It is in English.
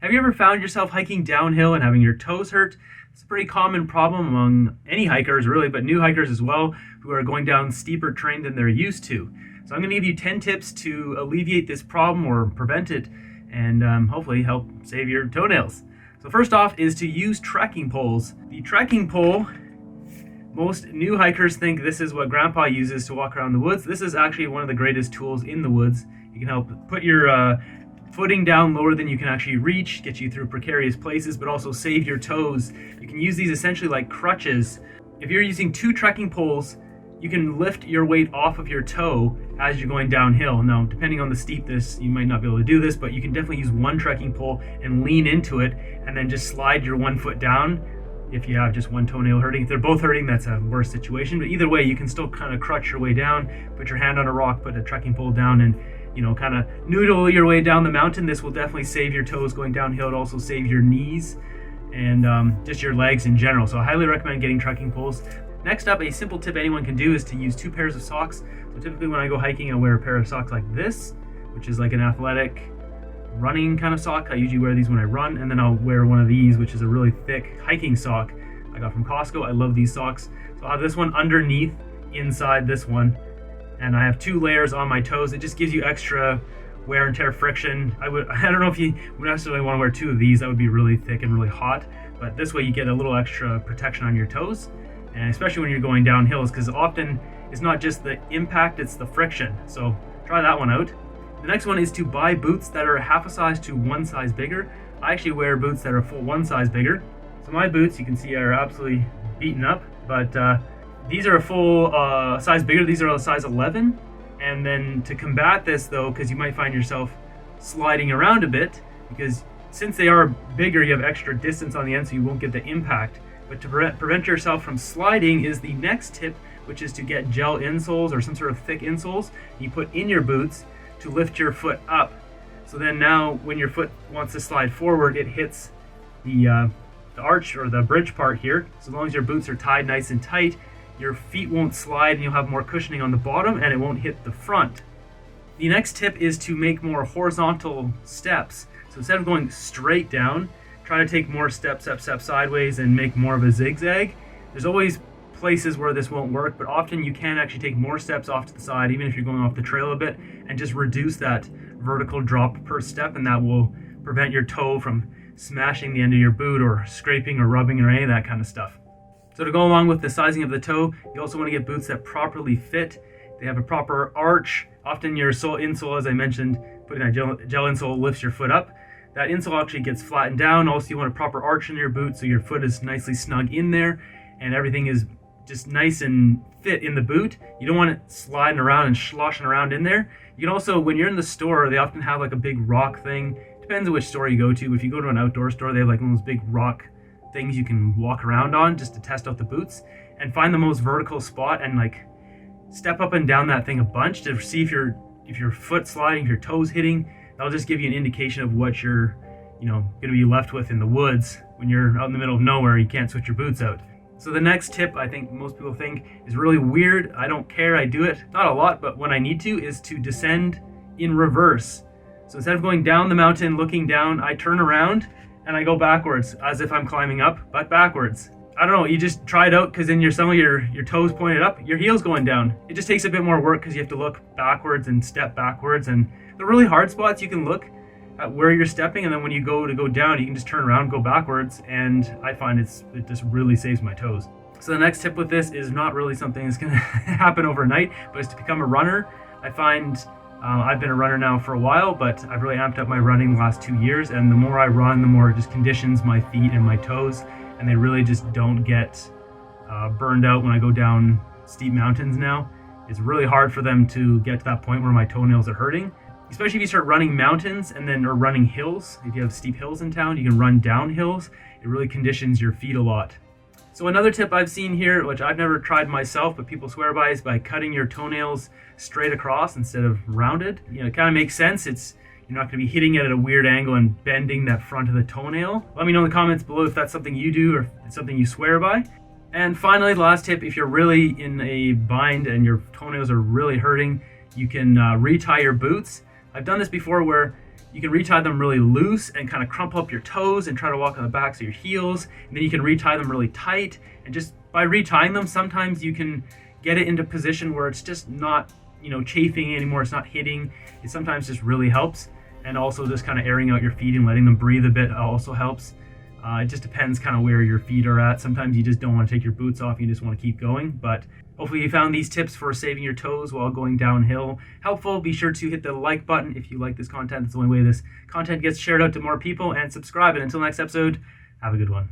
Have you ever found yourself hiking downhill and having your toes hurt? It's a pretty common problem among any hikers really, but new hikers as well, who are going down steeper terrain than they're used to. So I'm going to give you 10 tips to alleviate this problem or prevent it and hopefully help save your toenails. So first off is to use trekking poles. The trekking pole, most new hikers think this is what grandpa uses to walk around the woods. This is actually one of the greatest tools in the woods. You can help put your footing down lower than you can actually reach, get you through precarious places, but also save your toes. You can use these essentially like crutches. If you're using 2 trekking poles, you can lift your weight off of your toe as you're going downhill. Now, depending on the steepness, you might not be able to do this, but you can definitely use 1 trekking pole and lean into it and then just slide your 1 foot down if you have just 1 toenail hurting. If they're both hurting, that's a worse situation, but either way, you can still kind of crutch your way down, put your hand on a rock, put a trekking pole down, and kind of noodle your way down the mountain. This will definitely save your toes going downhill. It also save your knees and just your legs in general. So I highly recommend getting trekking poles. Next up, a simple tip anyone can do is to use 2 pairs of socks. So typically when I go hiking, I wear a pair of socks like this, which is like an athletic running kind of sock. I usually wear these when I run, and then I'll wear one of these, which is a really thick hiking sock I got from Costco. I love these socks. So I have this one underneath, inside this one, and I have 2 layers on my toes. It just gives you extra wear and tear friction. I don't know if you would necessarily want to wear 2 of these. That would be really thick and really hot, but this way you get a little extra protection on your toes, and especially when you're going down hills, because often it's not just the impact, it's the friction. So try that one out. The next one is to buy boots that are half a size to 1 size bigger. I actually wear boots that are full 1 size bigger. So my boots, you can see, are absolutely beaten up, but these are a full size bigger. These are a size 11. And then to combat this though, because you might find yourself sliding around a bit, because since they are bigger, you have extra distance on the end, so you won't get the impact. But to prevent yourself from sliding is the next tip, which is to get gel insoles or some sort of thick insoles you put in your boots to lift your foot up. So then now when your foot wants to slide forward, it hits the arch or the bridge part here. So as long as your boots are tied nice and tight, your feet won't slide and you'll have more cushioning on the bottom and it won't hit the front. The next tip is to make more horizontal steps. So instead of going straight down, try to take more steps sideways and make more of a zigzag. There's always places where this won't work, but often you can actually take more steps off to the side, even if you're going off the trail a bit, and just reduce that vertical drop per step, and that will prevent your toe from smashing the end of your boot or scraping or rubbing or any of that kind of stuff. So to go along with the sizing of the toe, you also want to get boots that properly fit. They have a proper arch. Often your insole, as I mentioned, putting that gel insole lifts your foot up. That insole actually gets flattened down. Also, you want a proper arch in your boot so your foot is nicely snug in there and everything is just nice and fit in the boot. You don't want it sliding around and sloshing around in there. You can also, when you're in the store, they often have like a big rock thing. Depends on which store you go to. If you go to an outdoor store, they have like one of those big rock things you can walk around on just to test out the boots, and find the most vertical spot and like step up and down that thing a bunch to see if your foot sliding, if your toes hitting. That'll just give you an indication of what you're going to be left with in the woods when you're out in the middle of nowhere. You can't switch your boots out. So the next tip, I think most people think is really weird. I don't care, I do it. Not a lot, but when I need to, is to descend in reverse. So instead of going down the mountain, looking down, I turn around and I go backwards as if I'm climbing up, but backwards. I don't know, you just try it out, because then some of your toes pointed up, your heel's going down. It just takes a bit more work because you have to look backwards and step backwards, and the really hard spots you can look at where you're stepping, and then when you go down, you can just turn around, go backwards, and I find it just really saves my toes. So the next tip with this is not really something that's gonna happen overnight, but it's to become a runner. I find I've been a runner now for a while, but I've really amped up my running the last 2 years, and the more I run, the more it just conditions my feet and my toes, and they really just don't get burned out when I go down steep mountains now. It's really hard for them to get to that point where my toenails are hurting. Especially if you start running mountains or running hills. If you have steep hills in town, you can run down hills. It really conditions your feet a lot. So another tip I've seen here, which I've never tried myself, but people swear by, is by cutting your toenails straight across instead of rounded. It kind of makes sense. You're not going to be hitting it at a weird angle and bending that front of the toenail. Let me know in the comments below if that's something you do or if it's something you swear by. And finally, the last tip, if you're really in a bind and your toenails are really hurting, you can retie your boots. I've done this before where You can retie them really loose and kind of crumple up your toes and try to walk on the backs of your heels. And then you can retie them really tight. And just by retying them, sometimes you can get it into a position where it's just not, chafing anymore. It's not hitting. It sometimes just really helps. And also just kind of airing out your feet and letting them breathe a bit also helps. It just depends kind of where your feet are at. Sometimes you just don't want to take your boots off. You just want to keep going. But hopefully you found these tips for saving your toes while going downhill helpful. Be sure to hit the like button if you like this content. That's the only way this content gets shared out to more people. And subscribe. And until next episode, have a good one.